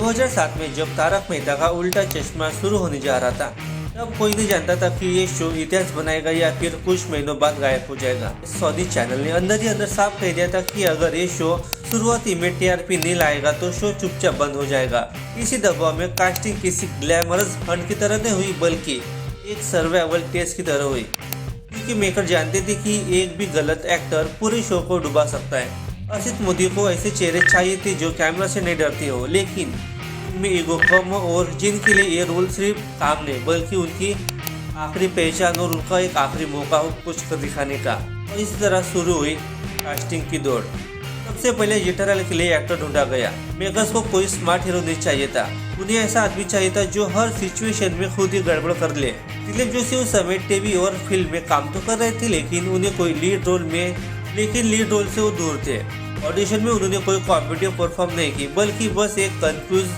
2007 में जब तारक मेहता का उल्टा चश्मा शुरू होने जा रहा था, तब कोई नहीं जानता था कि ये शो इतिहास बनाएगा या फिर कुछ महीनों बाद गायब हो जाएगा। सऊदी चैनल ने अंदर ही अंदर साफ कह दिया था कि अगर ये शो शुरुआती में टीआरपी नहीं लाएगा तो शो चुपचाप बंद हो जाएगा। इसी दबाव में कास्टिंग किसी ग्लैमरस हंट की तरह नहीं हुई, बल्कि एक सर्वाइवल टेस्ट की तरह हुई, क्योंकि मेकर जानते थे कि एक भी गलत एक्टर पूरे शो को डुबा सकता है। अर्षित मोदी को ऐसे चेहरे चाहिए थे जो कैमरा से नहीं डरते हो, लेकिन उनमें ईगो कम हो और जिनके लिए ये रोल सिर्फ काम नहीं बल्कि उनकी आखिरी पहचान और उनका एक आखिरी मौका हो कुछ कर दिखाने का। और इसी तरह शुरू हुई कास्टिंग की दौड़। सबसे पहले जेठालाल के लिए एक्टर ढूंढा गया। मेकर्स को कोई स्मार्ट हीरो नहीं चाहिए था, उन्हें ऐसा आदमी चाहिए था जो हर सिचुएशन में खुद ही गड़बड़ कर ले। दिलीप जोशी उस समय टीवी और फिल्म में काम तो कर रहे थे, लेकिन उन्हें कोई लीड रोल से वो दूर थे। ऑडिशन में उन्होंने कोई कॉम्पिटिटिव परफॉर्म नहीं की, बल्कि बस एक कंफ्यूज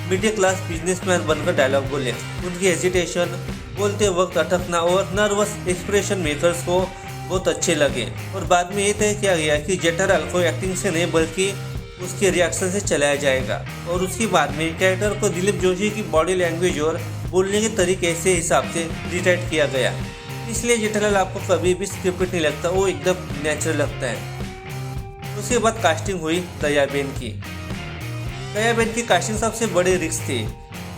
मिडिल क्लास बिजनेसमैन बनकर डायलॉग बोले। उनकी हेजिटेशन, बोलते वक्त अटकना और नर्वस एक्सप्रेशन मेकर्स को बहुत अच्छे लगे। और बाद में ये तय किया गया कि जेठालाल को एक्टिंग से नहीं बल्कि उसके रिएक्शन से चलाया जाएगा। और उसके बाद में कैरेक्टर को दिलीप जोशी की बॉडी लैंग्वेज और बोलने के तरीके से हिसाब से रिटाइट किया गया। इसलिए जेठालाल आपको कभी भी स्क्रिप्टेड नहीं लगता, वो एकदम नेचुरल लगता है। उसके बाद कास्टिंग हुई दयाबेन की। दयाबेन की कास्टिंग सबसे बड़ी रिस्क थी।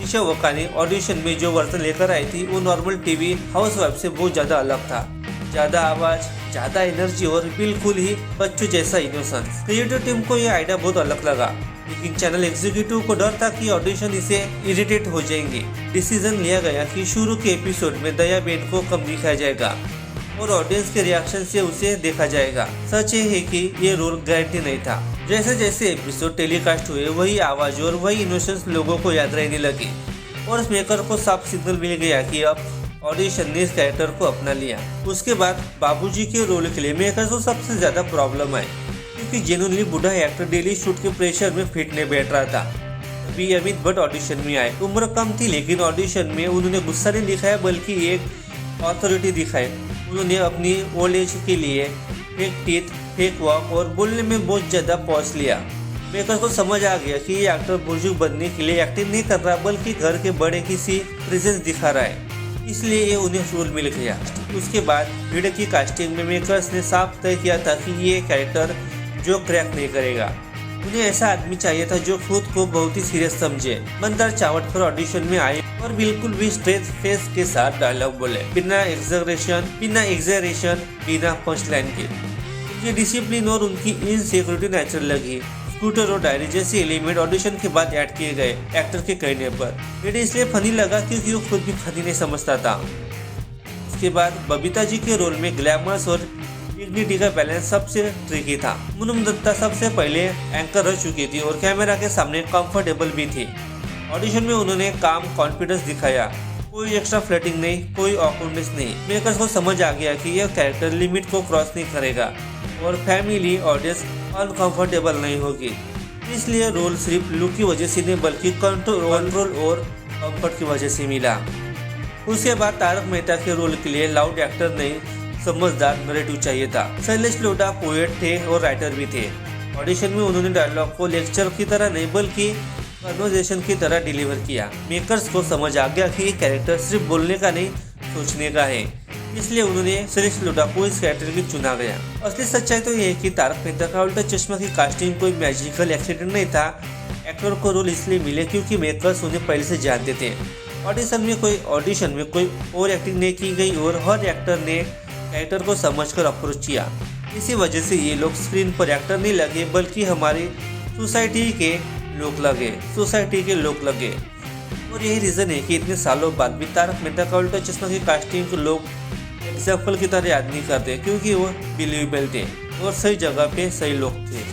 ईशा वकानी ऑडिशन में जो वर्जन लेकर आई थी वो नॉर्मल टीवी हाउसवाइफ से बहुत ज़्यादा अलग था। ज़्यादा आवाज़, ज़्यादा एनर्जी और बिल्कुल ही बच्चों जैसा इनोसेंस। क्रिएटिव टीम को यह आइडिया बहुत अलग लगा, लेकिन चैनल एग्जीक्यूटिव को डर था कि ऑडिशन इसे इरिटेट हो जाएंगे। डिसीजन लिया गया कि शुरू के एपिसोड में दयाबेन को कम दिखाया जाएगा और ऑडियंस के रिएक्शन से उसे देखा जाएगा। सच ये है कि ये रोल गारंटी नहीं था। जैसे जैसे एपिसोड टेलीकास्ट हुए वही आवाज और वही इनोसेंस लोगों को याद रहने लगी और मेकर को साफ सिग्नल मिल गया कि अब ऑडिशन ने इस कैरेक्टर को अपना लिया। उसके बाद बाबूजी के रोल के लिए मेकर को सबसे ज्यादा प्रॉब्लम आई, क्योंकि जेन्युइनली बूढ़ा एक्टर डेली शूट के प्रेशर में फिट नहीं बैठ रहा था। अभी अमित भट्ट ऑडिशन में आए। उम्र कम थी, लेकिन ऑडिशन में उन्होंने गुस्सा नहीं दिखाया बल्कि एक ऑथोरिटी दिखाई। उन्होंने अपनी ओल्ड एज के लिए फेक टीथ, फेक वॉक और बोलने में बहुत ज़्यादा पॉज लिया। मेकर को समझ आ गया कि ये एक्टर बुजुर्ग बनने के लिए एक्टिंग नहीं कर रहा बल्कि घर के बड़े किसी प्रेजेंस दिखा रहा है, इसलिए ये उन्हें रोल मिल गया। उसके बाद वीडियो की कास्टिंग में मेकर्स ने साफ तय किया था कि ये कैरेक्टर जो क्रैक नहीं करेगा। उन्हें ऐसा आदमी चाहिए था जो खुद को बहुत ही सीरियस समझे। मंदार चावटकर ऑडिशन में आए और बिल्कुल भी स्ट्रेट फेस के साथ डायलॉग बोले, बिना एग्जैगरेशन, बिना पंच लाइन के। मुझे डिसिप्लिन और उनकी इनसिक्योरिटी नेचुरल लगी। स्कूटर और डायरी जैसे एलिमेंट ऑडिशन के बाद ऐड किए गए एक्टर के कहने पर। मुझे इसलिए फनी लगा क्योंकि वो खुद भी फनी नहीं समझता था। उसके बाद बबीता जी के रोल में ग्लैमरस और डिग्निटी का बैलेंस सबसे ट्रिकी था। मुनम दत्ता सबसे पहले एंकर रह चुकी थी और कैमरा के सामने कंफर्टेबल भी थी। ऑडिशन में उन्होंने काम कॉन्फिडेंस दिखाया, कोई एक्स्ट्रा फ्लर्टिंग नहीं, कोई ऑकवर्डनेस नहीं। मेकर्स को समझ आ गया कि यह कैरेक्टर लिमिट को क्रॉस नहीं करेगा और फैमिली ऑडियंस अनकंफर्टेबल नहीं होगी। इसलिए रोल सिर्फ लुक की वजह से नहीं बल्कि कंट्रोल और कंफर्ट की वजह से मिला। उसके बाद तारक मेहता के रोल के लिए लाउड एक्टर नहीं, समझदार नरेटिव चाहिए था। शैलेश लोढ़ा पोएट थे और राइटर भी थे। ऑडिशन में उन्होंने डायलॉग को लेक्चर की तरह नहीं बल्कि कन्वर्सेशन की तरह डिलीवर किया। मेकर्स को समझ आ गया कि ये कैरेक्टर सिर्फ बोलने का नहीं, सोचने का है, इसलिए उन्होंने शैलेश लोढ़ा को इस कैरेक्टर की चुना गया। असली सच्चाई तो ये है कि तारक मेहता का उल्टा चश्मा की कास्टिंग कोई मैजिकल एक्सीडेंट नहीं था। एक्टर को रोल इसलिए मिले क्योंकि मेकर्स उन्हें पहले से जानते थे। ऑडिशन में कोई और एक्टिंग नहीं की गई और हर एक्टर ने कैरेक्टर को समझकर अप्रोच किया। इसी वजह से ये लोग स्क्रीन पर एक्टर नहीं लगे बल्कि हमारी सोसाइटी के लोग लगे। और यही रीज़न है कि इतने सालों बाद भी तारक मेहता का उल्टा चश्मा की कास्टिंग को लोग एग्जाम्पल की तरह याद नहीं करते, क्योंकि वो बिलीवेबल थे और सही जगह पे सही लोग थे।